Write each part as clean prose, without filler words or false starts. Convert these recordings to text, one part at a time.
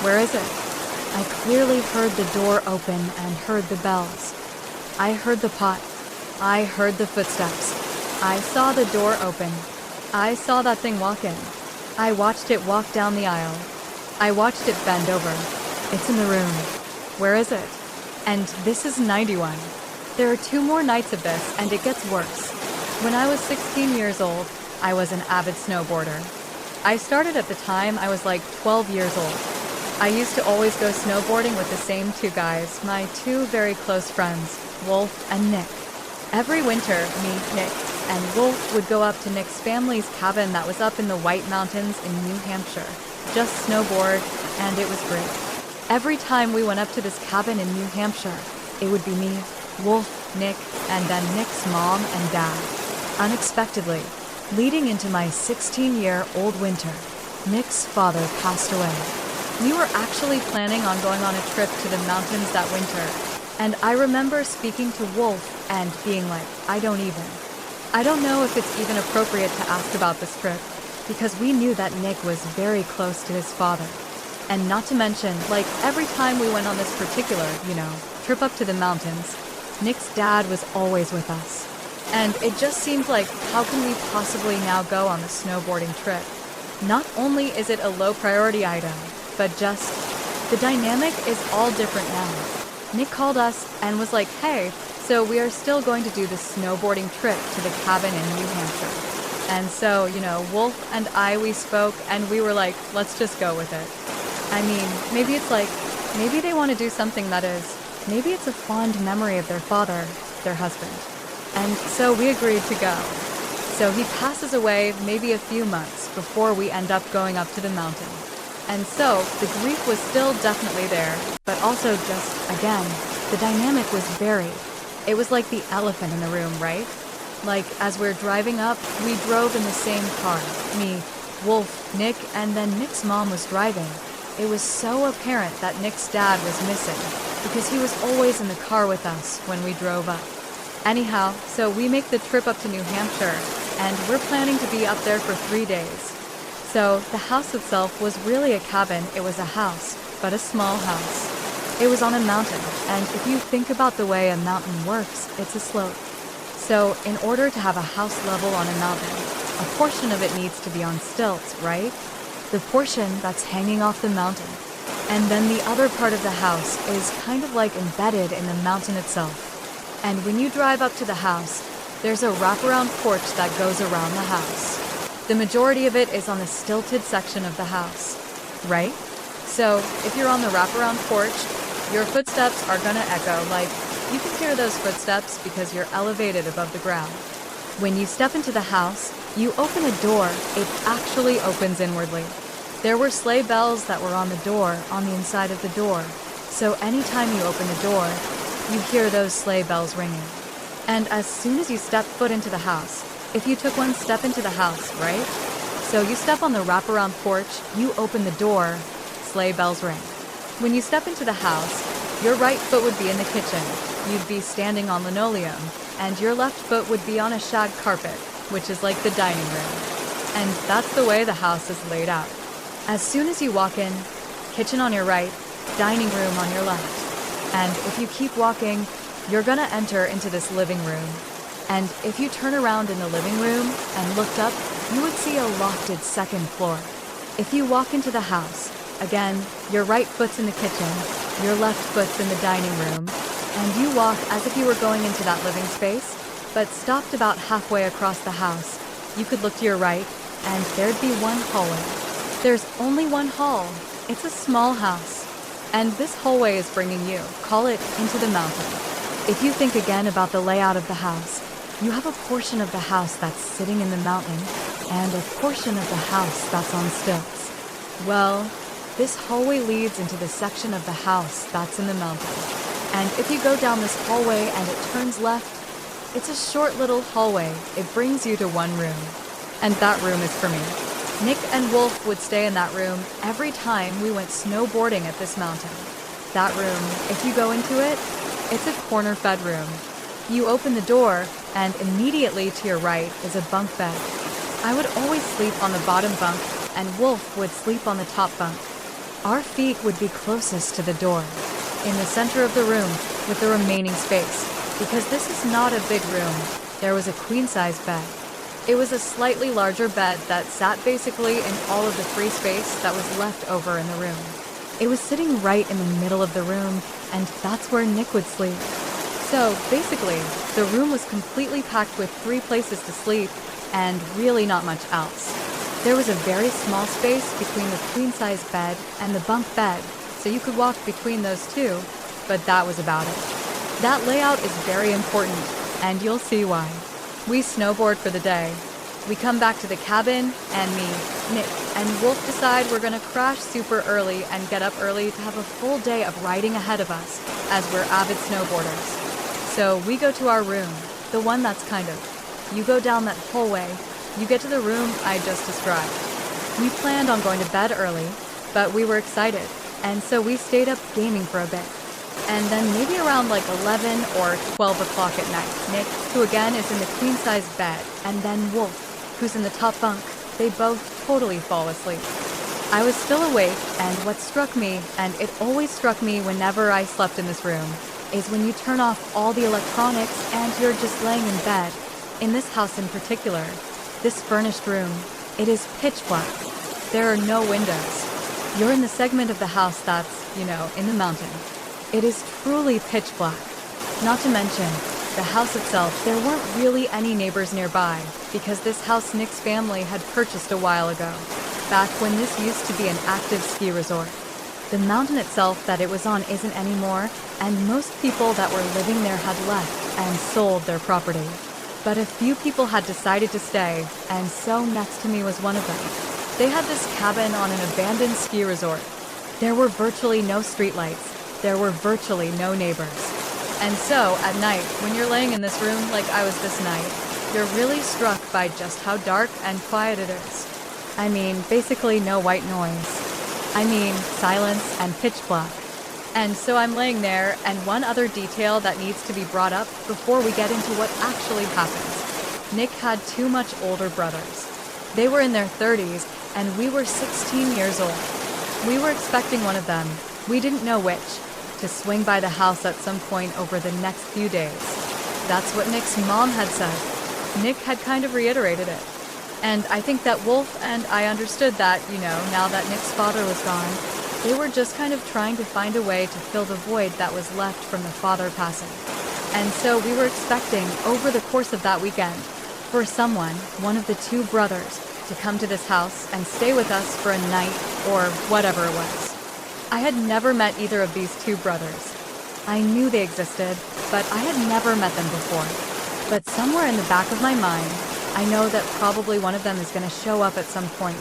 Where is it? I clearly heard the door open and heard the bells. I heard the pot. I heard the footsteps. I saw the door open. I saw that thing walk in. I watched it walk down the aisle. I watched it bend over. It's in the room. Where is it? And this is 91. There are 2 more nights of this, and it gets worse. When I was 16 years old, I was an avid snowboarder. I started at the time I was like 12 years old. I used to always go snowboarding with the same 2 guys, my 2 very close friends, Wolf and Nick. Every winter, me, Nick, and Wolf would go up to Nick's family's cabin that was up in the White Mountains in New Hampshire. Just snowboard, and it was great. Every time we went up to this cabin in New Hampshire, it would be me, Wolf, Nick, and then Nick's mom and dad. Unexpectedly, leading into my 16-year-old winter, Nick's father passed away. We were actually planning on going on a trip to the mountains that winter, and I remember speaking to Wolf and being like, I don't know if it's even appropriate to ask about this trip, because we knew that Nick was very close to his father. And not to mention, like every time we went on this particular, trip up to the mountains, Nick's dad was always with us. And it just seemed like, how can we possibly now go on a snowboarding trip? Not only is it a low priority item, but just, the dynamic is all different now. Nick called us and was like, hey, so we are still going to do the snowboarding trip to the cabin in New Hampshire. And so, Wolf and we spoke and we were like, let's just go with it. I mean, maybe they want to do something maybe it's a fond memory of their father, their husband. And so we agreed to go. So he passes away maybe a few months before we end up going up to the mountain. And so the grief was still definitely there, but also just, again, the dynamic was varied. It was like the elephant in the room, right? Like, as we're driving up, we drove in the same car. Me, Wolf, Nick, and then Nick's mom was driving. It was so apparent that Nick's dad was missing, because he was always in the car with us when we drove up. Anyhow, so we make the trip up to New Hampshire, and we're planning to be up there for 3 days. So the house itself was really a cabin. It was a house, but a small house. It was on a mountain, and if you think about the way a mountain works, it's a slope. So in order to have a house level on a mountain, a portion of it needs to be on stilts, right? The portion that's hanging off the mountain. And then the other part of the house is kind of like embedded in the mountain itself. And when you drive up to the house, there's a wraparound porch that goes around the house. The majority of it is on the stilted section of the house, right? So if you're on the wraparound porch, your footsteps are gonna echo, like you can hear those footsteps because you're elevated above the ground. When you step into the house, you open a door, it actually opens inwardly. There were sleigh bells that were on the door, on the inside of the door. So anytime you open the door, you hear those sleigh bells ringing. And as soon as you step foot into the house, if you took one step into the house, right? So you step on the wraparound porch, you open the door, sleigh bells ring. When you step into the house, your right foot would be in the kitchen, you'd be standing on linoleum, and your left foot would be on a shag carpet, which is like the dining room. And that's the way the house is laid out. As soon as you walk in, kitchen on your right, dining room on your left. And if you keep walking, you're gonna enter into this living room. And if you turn around in the living room and looked up, you would see a lofted second floor. If you walk into the house, again, your right foot's in the kitchen, your left foot's in the dining room, and you walk as if you were going into that living space, but stopped about halfway across the house. You could look to your right, and there'd be one hallway. There's only one hall. It's a small house. And this hallway is bringing you, call it, into the mountain. If you think again about the layout of the house, you have a portion of the house that's sitting in the mountain, and a portion of the house that's on stilts. Well, this hallway leads into the section of the house that's in the mountain. And if you go down this hallway and it turns left, it's a short little hallway. It brings you to one room. And that room is for me. Nick and Wolf would stay in that room every time we went snowboarding at this mountain. That room, if you go into it, it's a corner-fed room. You open the door, and immediately to your right is a bunk bed. I would always sleep on the bottom bunk, and Wolf would sleep on the top bunk. Our feet would be closest to the door, in the center of the room with the remaining space. Because this is not a big room, there was a queen-size bed. It was a slightly larger bed that sat basically in all of the free space that was left over in the room. It was sitting right in the middle of the room, and that's where Nick would sleep. So basically, the room was completely packed with 3 places to sleep, and really not much else. There was a very small space between the queen-size bed and the bunk bed, so you could walk between those two, but that was about it. That layout is very important, and you'll see why. We snowboard for the day. We come back to the cabin, and me, Nick, and Wolf decide we're gonna crash super early and get up early to have a full day of riding ahead of us, as we're avid snowboarders. So we go to our room, the one that's kind of, you go down that hallway, you get to the room I just described. We planned on going to bed early, but we were excited, and so we stayed up gaming for a bit. And then maybe around like 11 or 12 o'clock at night, Nick, who again is in the queen-size bed, and then Wolf, who's in the top bunk, they both totally fall asleep. I was still awake, and what struck me, and it always struck me whenever I slept in this room, is when you turn off all the electronics and you're just laying in bed. In this house in particular, this furnished room, it is pitch black. There are no windows. You're in the segment of the house that's, in the mountain. It is truly pitch black. Not to mention, the house itself, there weren't really any neighbors nearby, because this house Nick's family had purchased a while ago, back when this used to be an active ski resort. The mountain itself that it was on isn't anymore, and most people that were living there had left and sold their property. But a few people had decided to stay, and so next to me was one of them. They had this cabin on an abandoned ski resort. There were virtually no streetlights. There were virtually no neighbors. And so, at night, when you're laying in this room like I was this night, you're really struck by just how dark and quiet it is. I mean, basically no white noise. I mean, silence and pitch black. And so I'm laying there, and one other detail that needs to be brought up before we get into what actually happens. Nick had 2 much older brothers. They were in their 30s, and we were 16 years old. We were expecting one of them, we didn't know which, to swing by the house at some point over the next few days. That's what Nick's mom had said. Nick had kind of reiterated it. And I think that Wolf and I understood that, now that Nick's father was gone, they were just kind of trying to find a way to fill the void that was left from the father passing. And so we were expecting, over the course of that weekend, for someone, one of the 2 brothers, to come to this house and stay with us for a night or whatever it was. I had never met either of these 2 brothers. I knew they existed, but I had never met them before. But somewhere in the back of my mind, I know that probably one of them is going to show up at some point.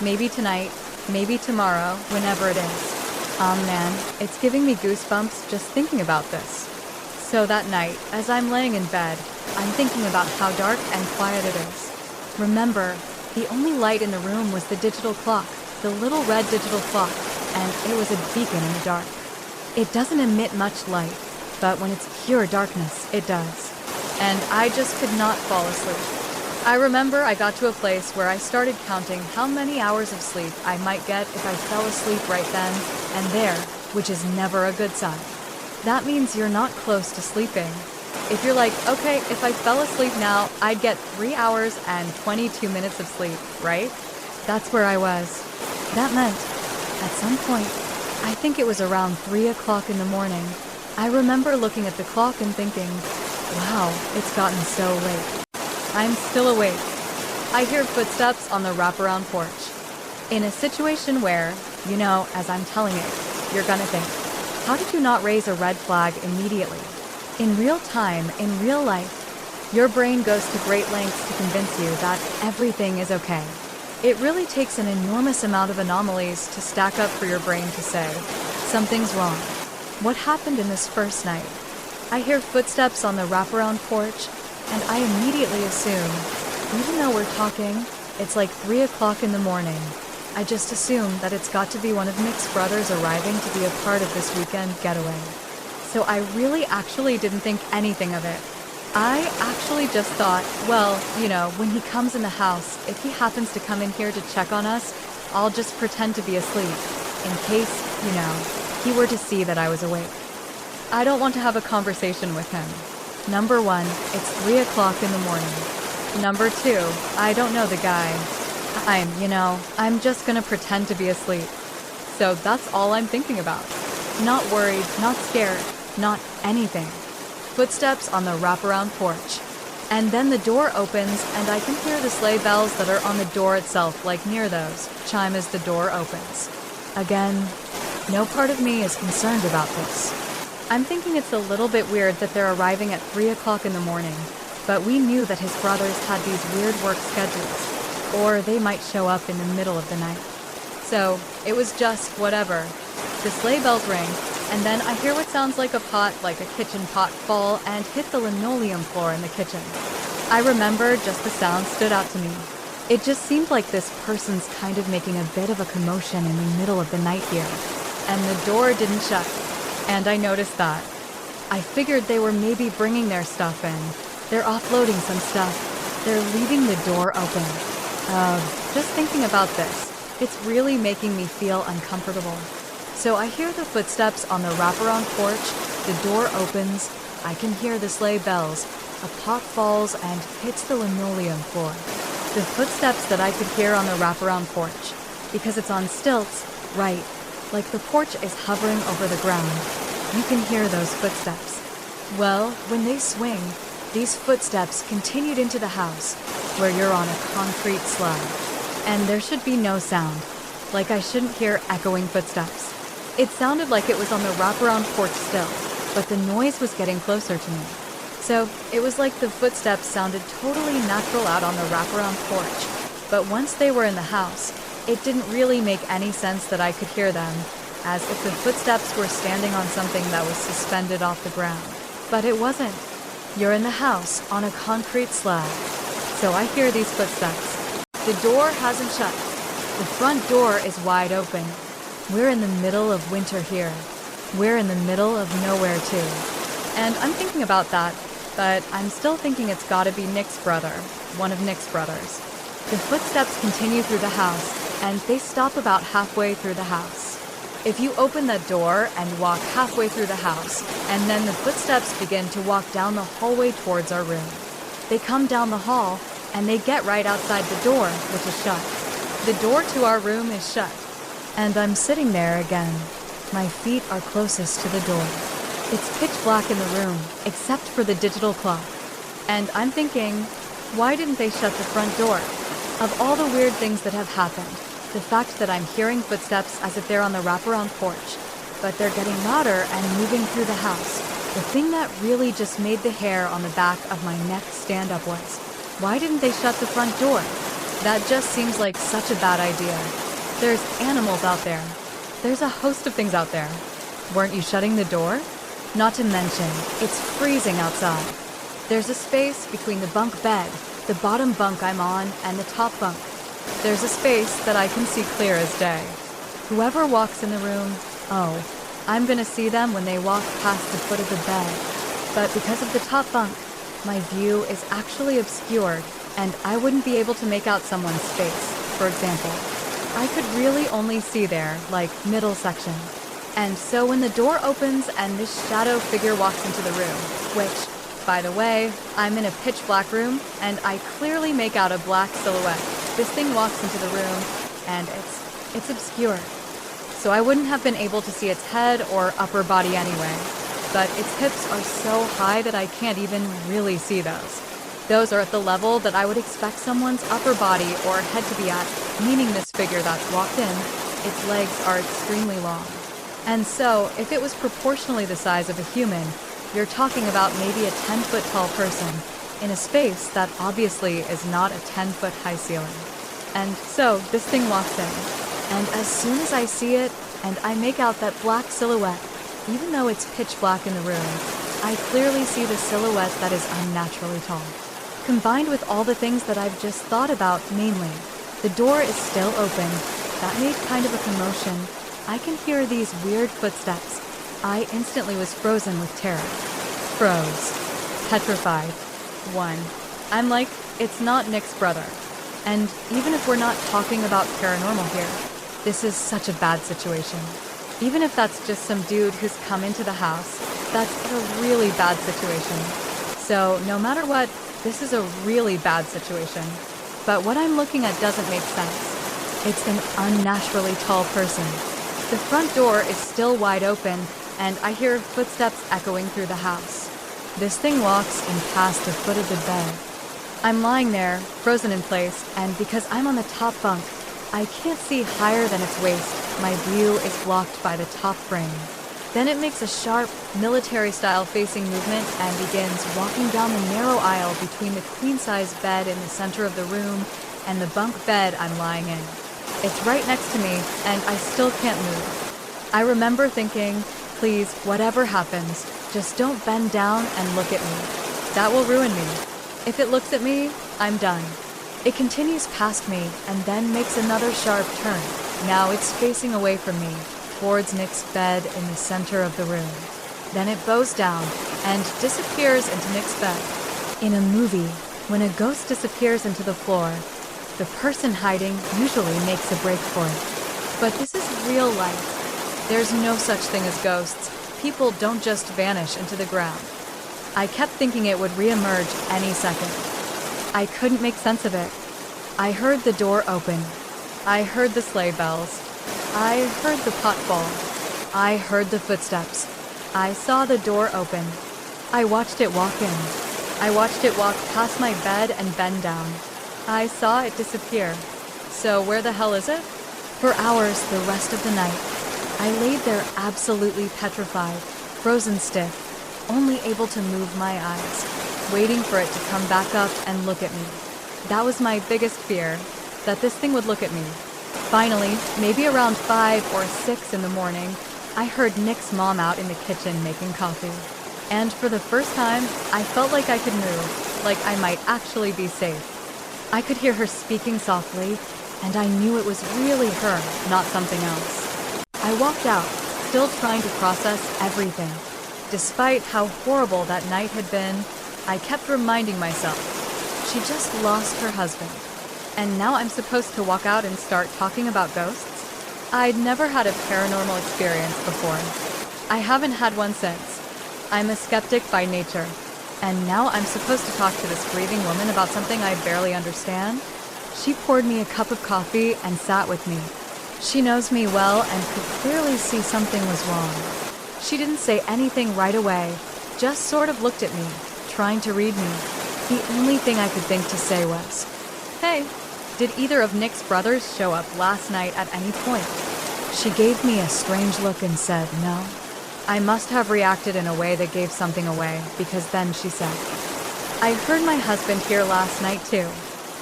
Maybe tonight, maybe tomorrow, whenever it is. Man, it's giving me goosebumps just thinking about this. So that night, as I'm laying in bed, I'm thinking about how dark and quiet it is. Remember, the only light in the room was the digital clock, the little red digital clock, and it was a beacon in the dark. It doesn't emit much light, but when it's pure darkness, it does. And I just could not fall asleep. I remember I got to a place where I started counting how many hours of sleep I might get if I fell asleep right then and there, which is never a good sign. That means you're not close to sleeping. If you're like, okay, if I fell asleep now, I'd get 3 hours and 22 minutes of sleep, right? That's where I was. That meant, at some point, I think it was around 3 o'clock in the morning, I remember looking at the clock and thinking, wow, it's gotten so late. I'm still awake. I hear footsteps on the wraparound porch. In a situation where, as I'm telling it, you're gonna think, how did you not raise a red flag immediately? In real time, in real life, your brain goes to great lengths to convince you that everything is okay. It really takes an enormous amount of anomalies to stack up for your brain to say, something's wrong. What happened in this first night? I hear footsteps on the wraparound porch, and I immediately assume, even though we're talking, it's like 3 o'clock in the morning, I just assume that it's got to be one of Nick's brothers arriving to be a part of this weekend getaway. So I really actually didn't think anything of it. I actually just thought, well, when he comes in the house, if he happens to come in here to check on us, I'll just pretend to be asleep. in case, he were to see that I was awake. I don't want to have a conversation with him. Number 1, it's 3 o'clock in the morning. Number 2, I don't know the guy. I'm just gonna pretend to be asleep. So that's all I'm thinking about. Not worried, not scared, not anything. Footsteps on the wraparound porch. And then the door opens and I can hear the sleigh bells that are on the door itself, like near those, chime as the door opens. Again, no part of me is concerned about this. I'm thinking it's a little bit weird that they're arriving at 3 o'clock in the morning, but we knew that his brothers had these weird work schedules, or they might show up in the middle of the night. So it was just whatever. The sleigh bells ring, and then I hear what sounds like a pot, like a kitchen pot, fall and hit the linoleum floor in the kitchen. I remember just the sound stood out to me. It just seemed like this person's kind of making a bit of a commotion in the middle of the night here. And the door didn't shut. And I noticed that. I figured they were maybe bringing their stuff in. They're offloading some stuff. They're leaving the door open. Just thinking about this, it's really making me feel uncomfortable. So I hear the footsteps on the wraparound porch, the door opens, I can hear the sleigh bells, a pot falls and hits the linoleum floor. The footsteps that I could hear on the wraparound porch, because it's on stilts, right, like the porch is hovering over the ground. You can hear those footsteps. Well, when they swing, these footsteps continued into the house, where you're on a concrete slab. And there should be no sound, like I shouldn't hear echoing footsteps. It sounded like it was on the wraparound porch still, but the noise was getting closer to me. So it was like the footsteps sounded totally natural out on the wraparound porch. But once they were in the house, it didn't really make any sense that I could hear them, as if the footsteps were standing on something that was suspended off the ground. But it wasn't. You're in the house on a concrete slab. So I hear these footsteps. The door hasn't shut. The front door is wide open. We're in the middle of winter here. We're in the middle of nowhere too. And I'm thinking about that, but I'm still thinking it's gotta be Nick's brother, one of Nick's brothers. The footsteps continue through the house, and they stop about halfway through the house. If you open that door and walk halfway through the house, and then the footsteps begin to walk down the hallway towards our room. They come down the hall, and they get right outside the door, which is shut. The door to our room is shut. And I'm sitting there again. My feet are closest to the door. It's pitch black in the room, except for the digital clock. And I'm thinking, why didn't they shut the front door? Of all the weird things that have happened, the fact that I'm hearing footsteps as if they're on the wraparound porch, but they're getting louder and moving through the house, the thing that really just made the hair on the back of my neck stand up was, why didn't they shut the front door? That just seems like such a bad idea. There's animals out there. There's a host of things out there. Weren't you shutting the door? Not to mention, it's freezing outside. There's a space between the bunk bed, the bottom bunk I'm on, and the top bunk. There's a space that I can see clear as day. Whoever walks in the room, I'm gonna see them when they walk past the foot of the bed. But because of the top bunk, my view is actually obscured, and I wouldn't be able to make out someone's face, for example. I could really only see their, middle section. And so when the door opens and this shadow figure walks into the room, which, by the way, I'm in a pitch black room, and I clearly make out a black silhouette. This thing walks into the room, and it's obscured. So I wouldn't have been able to see its head or upper body anyway. But its hips are so high that I can't even really see those. Those are at the level that I would expect someone's upper body or head to be at, meaning this figure that's walked in, its legs are extremely long. And so, if it was proportionally the size of a human, you're talking about maybe a 10-foot tall person in a space that obviously is not a 10-foot high ceiling. And so, this thing walks in, and as soon as I see it, and I make out that black silhouette, even though it's pitch black in the room, I clearly see the silhouette that is unnaturally tall. Combined with all the things that I've just thought about, mainly, the door is still open. That made kind of a commotion. I can hear these weird footsteps. I instantly was frozen with terror. Froze. Petrified. I'm like, it's not Nick's brother. And even if we're not talking about paranormal here, This is such a bad situation. Even if that's just some dude who's come into the house, that's a really bad situation. So, no matter what, this is a really bad situation. But what I'm looking at doesn't make sense. It's an unnaturally tall person. The front door is still wide open, and I hear footsteps echoing through the house. This thing walks in past the foot of the bed. I'm lying there, frozen in place, and because I'm on the top bunk, I can't see higher than its waist. My view is blocked by the top frame. Then it makes a sharp, military-style facing movement and begins walking down the narrow aisle between the queen-size bed in the center of the room and the bunk bed I'm lying in. It's right next to me, and I still can't move. I remember thinking, please, whatever happens, just don't bend down and look at me. That will ruin me. If it looks at me, I'm done. It continues past me and then makes another sharp turn. Now it's facing away from me, towards Nick's bed in the center of the room. Then it bows down and disappears into Nick's bed. In a movie, when a ghost disappears into the floor, the person hiding usually makes a break for it. But this is real life. There's no such thing as ghosts. People don't just vanish into the ground. I kept thinking it would reemerge any second. I couldn't make sense of it. I heard the door open. I heard the sleigh bells. I heard the pot fall. I heard the footsteps. I saw the door open. I watched it walk in. I watched it walk past my bed and bend down. I saw it disappear. So where the hell is it? For hours the rest of the night, I laid there absolutely petrified, frozen stiff, only able to move my eyes, waiting for it to come back up and look at me. That was my biggest fear, that this thing would look at me. Finally, maybe around 5 or 6 in the morning, I heard Nick's mom out in the kitchen making coffee. And for the first time, I felt like I could move, like I might actually be safe. I could hear her speaking softly, and I knew it was really her, not something else. I walked out, still trying to process everything. Despite how horrible that night had been, I kept reminding myself, she just lost her husband. And now I'm supposed to walk out and start talking about ghosts? I'd never had a paranormal experience before. I haven't had one since. I'm a skeptic by nature. And now I'm supposed to talk to this grieving woman about something I barely understand? She poured me a cup of coffee and sat with me. She knows me well and could clearly see something was wrong. She didn't say anything right away, just sort of looked at me, trying to read me. The only thing I could think to say was, "Hey, did either of Nick's brothers show up last night at any point?" She gave me a strange look and said, "No." I must have reacted in a way that gave something away, because then she said, "I heard my husband here last night too."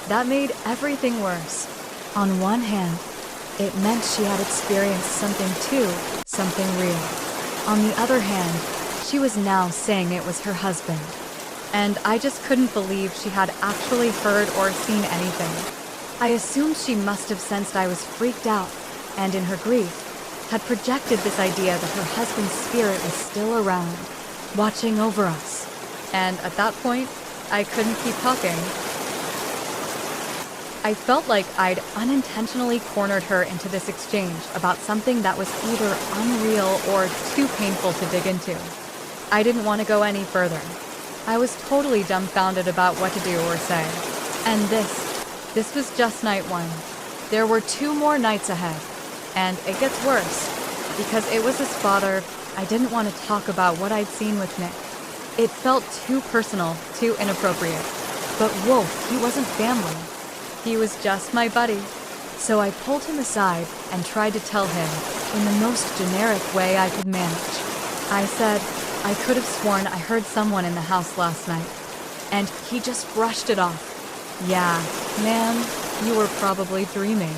That made everything worse. On one hand, it meant she had experienced something too, something real. On the other hand, she was now saying it was her husband. And I just couldn't believe she had actually heard or seen anything. I assumed she must have sensed I was freaked out, and in her grief, had projected this idea that her husband's spirit was still around, watching over us. And at that point, I couldn't keep talking. I felt like I'd unintentionally cornered her into this exchange about something that was either unreal or too painful to dig into. I didn't want to go any further. I was totally dumbfounded about what to do or say. And this was just night 1. There were 2 more nights ahead. And it gets worse, because it was his father. I didn't want to talk about what I'd seen with Nick. It felt too personal, too inappropriate. But Wolf, he wasn't family. He was just my buddy. So I pulled him aside and tried to tell him, in the most generic way I could manage. I said, I could have sworn I heard someone in the house last night. And he just brushed it off. "Yeah, man, you were probably dreaming.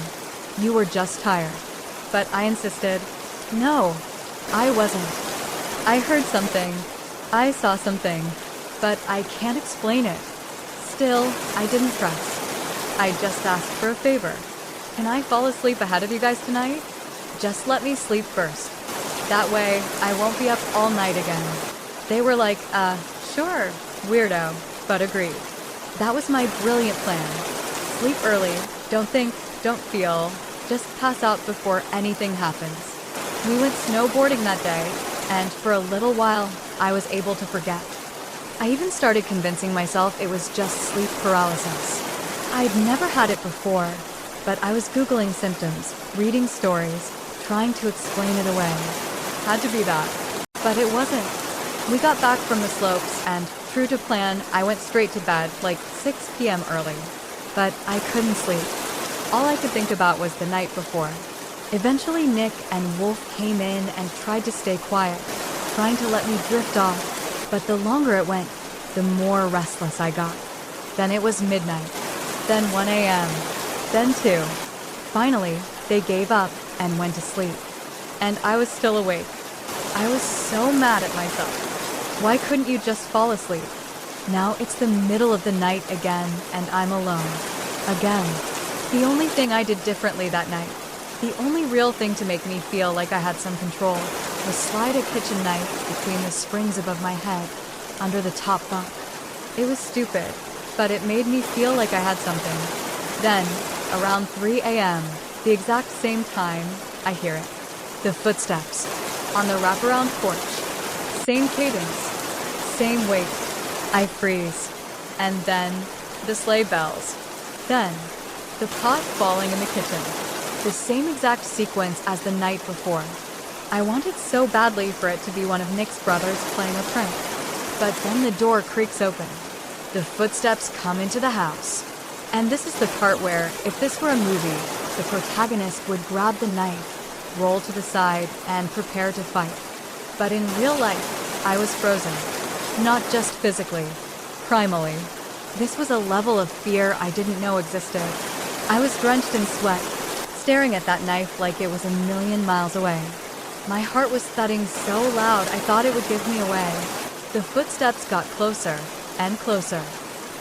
You were just tired." But I insisted, "No, I wasn't. I heard something. I saw something. But I can't explain it." Still, I didn't press. I just asked for a favor. "Can I fall asleep ahead of you guys tonight? Just let me sleep first. That way, I won't be up all night again." They were like, sure, weirdo, but agreed. That was my brilliant plan. Sleep early, don't think, don't feel, Just pass out before anything happens. We went snowboarding that day, and for a little while, I was able to forget. I even started convincing myself it was just sleep paralysis. I'd never had it before, but I was Googling symptoms, reading stories, trying to explain it away. Had to be that. But it wasn't. We got back from the slopes, and, true to plan, I went straight to bed, like 6 p.m. early. But I couldn't sleep. All I could think about was the night before. Eventually Nick and Wolf came in and tried to stay quiet, trying to let me drift off, but the longer it went, the more restless I got. Then it was midnight, then 1 a.m., then 2. Finally, they gave up and went to sleep. And I was still awake. I was so mad at myself. Why couldn't you just fall asleep? Now it's the middle of the night again, and I'm alone. Again. The only thing I did differently that night, the only real thing to make me feel like I had some control, was slide a kitchen knife between the springs above my head, under the top bunk. It was stupid, but it made me feel like I had something. Then, around 3 a.m., the exact same time, I hear it. The footsteps, on the wraparound porch. Same cadence, same weight. I freeze. And then, the sleigh bells. Then, the pot falling in the kitchen. The same exact sequence as the night before. I wanted so badly for it to be one of Nick's brothers playing a prank. But then the door creaks open. The footsteps come into the house. And this is the part where, if this were a movie, the protagonist would grab the knife, roll to the side, and prepare to fight. But in real life, I was frozen. Not just physically, primally. This was a level of fear I didn't know existed. I was drenched in sweat, staring at that knife like it was a million miles away. My heart was thudding so loud I thought it would give me away. The footsteps got closer and closer.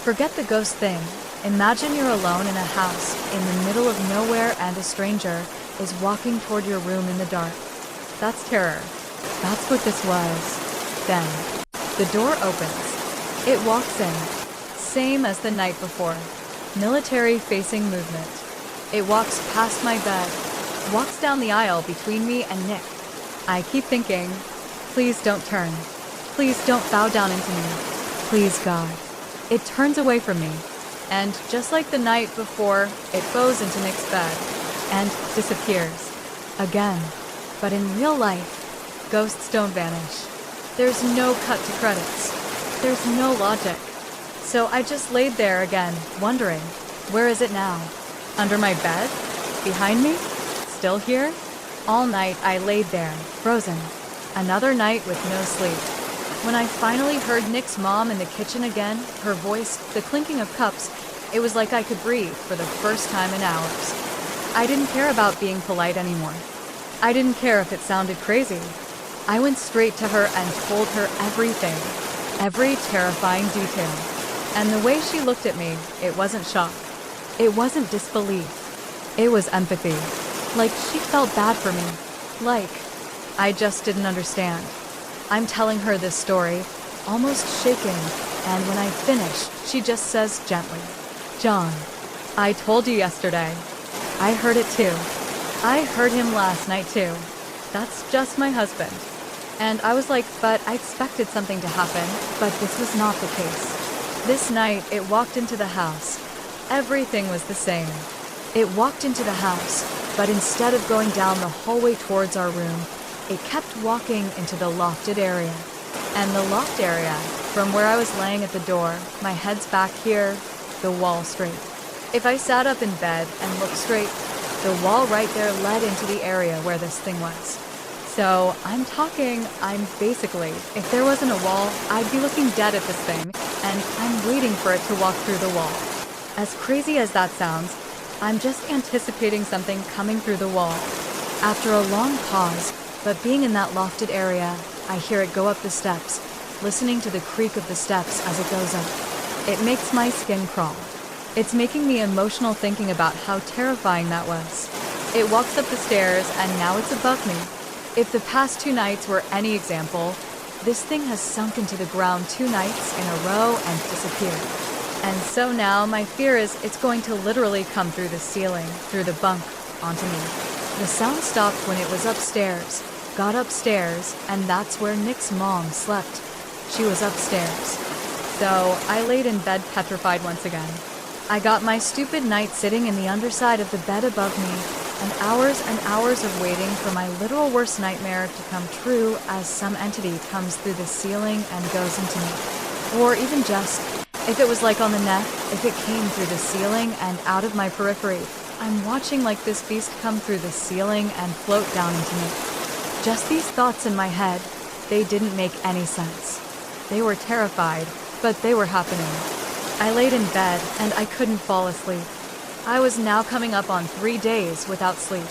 Forget the ghost thing. Imagine you're alone in a house in the middle of nowhere and a stranger is walking toward your room in the dark. That's terror. That's what this was. Then, the door opens. It walks in. Same as the night before. Military-facing movement. It walks past my bed, walks down the aisle between me and Nick. I keep thinking, please don't turn. Please don't bow down into me. Please, God. It turns away from me. And just like the night before, it goes into Nick's bed and disappears. Again. But in real life, ghosts don't vanish. There's no cut to credits. There's no logic. So I just laid there again, wondering, where is it now? Under my bed? Behind me? Still here? All night I laid there, frozen. Another night with no sleep. When I finally heard Nick's mom in the kitchen again, her voice, the clinking of cups, it was like I could breathe for the first time in hours. I didn't care about being polite anymore. I didn't care if it sounded crazy. I went straight to her and told her everything, every terrifying detail. And the way she looked at me, it wasn't shock. It wasn't disbelief. It was empathy. Like she felt bad for me. Like, I just didn't understand. I'm telling her this story, almost shaken, and when I finish, she just says gently, "John, I told you yesterday. I heard it too. I heard him last night too. That's just my husband." And I was like, but I expected something to happen, but this was not the case. This night, it walked into the house. Everything was the same. It walked into the house, but instead of going down the hallway towards our room, it kept walking into the lofted area. And the loft area, from where I was laying at the door, my head's back here, the wall straight. If I sat up in bed and looked straight, the wall right there led into the area where this thing was. So I'm basically, if there wasn't a wall, I'd be looking dead at this thing, and I'm waiting for it to walk through the wall. As crazy as that sounds, I'm just anticipating something coming through the wall. After a long pause, but being in that lofted area, I hear it go up the steps, listening to the creak of the steps as it goes up. It makes my skin crawl. It's making me emotional thinking about how terrifying that was. It walks up the stairs, and now it's above me. If the past 2 nights were any example, this thing has sunk into the ground 2 nights in a row and disappeared. And so now my fear is it's going to literally come through the ceiling, through the bunk, onto me. The sound stopped when it was upstairs, got upstairs, and that's where Nick's mom slept. She was upstairs. So I laid in bed petrified once again. I got my stupid night sitting in the underside of the bed above me, and hours of waiting for my literal worst nightmare to come true as some entity comes through the ceiling and goes into me. Or even just, if it was like on the neck, if it came through the ceiling and out of my periphery, I'm watching like this beast come through the ceiling and float down into me. Just these thoughts in my head, they didn't make any sense. They were terrified, but they were happening. I laid in bed and I couldn't fall asleep. I was now coming up on 3 days without sleep.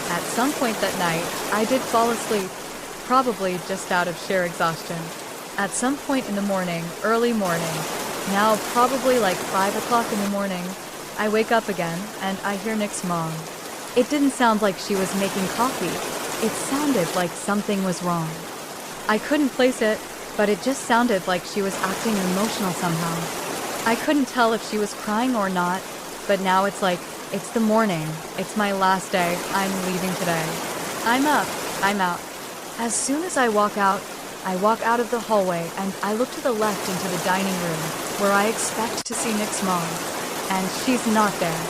At some point that night, I did fall asleep, probably just out of sheer exhaustion. At some point in the morning, early morning, now probably like 5 o'clock in the morning, I wake up again and I hear Nick's mom. It didn't sound like she was making coffee. It sounded like something was wrong. I couldn't place it, but it just sounded like she was acting emotional somehow. I couldn't tell if she was crying or not, but now it's like, it's the morning, it's my last day, I'm leaving today. I'm up, I'm out. As soon as I walk out of the hallway and I look to the left into the dining room, where I expect to see Nick's mom. And she's not there.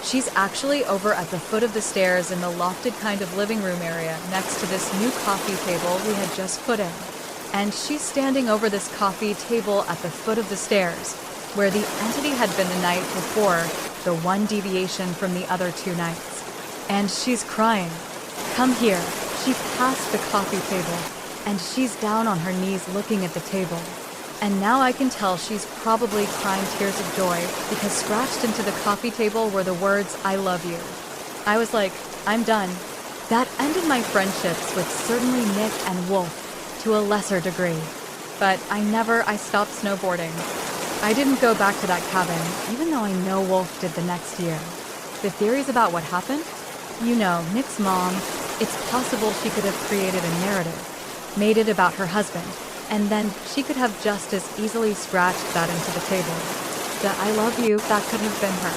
She's actually over at the foot of the stairs in the lofted kind of living room area next to this new coffee table we had just put in. And she's standing over this coffee table at the foot of the stairs, where the entity had been the night before, the one deviation from the other 2 nights. And she's crying. Come here. She's past the coffee table, and she's down on her knees looking at the table. And now I can tell she's probably crying tears of joy because scratched into the coffee table were the words, "I love you." I was like, I'm done. That ended my friendships with certainly Nick and Wolf to a lesser degree. But I stopped snowboarding. I didn't go back to that cabin, even though I know Wolf did the next year. The theories about what happened? You know, Nick's mom, it's possible she could have created a narrative, made it about her husband, and then she could have just as easily scratched that into the table. The "I love you," that could have been her.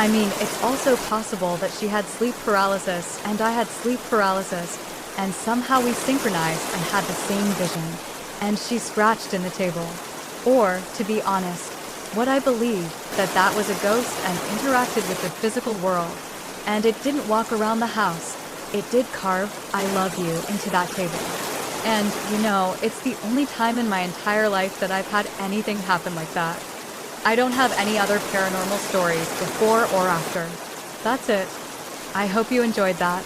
I mean, it's also possible that she had sleep paralysis and I had sleep paralysis, and somehow we synchronized and had the same vision, and she scratched in the table. Or, to be honest, what I believe, that was a ghost and interacted with the physical world, and it didn't walk around the house. It did carve "I love you" into that table. And, you know, it's the only time in my entire life that I've had anything happen like that. I don't have any other paranormal stories before or after. That's it. I hope you enjoyed that.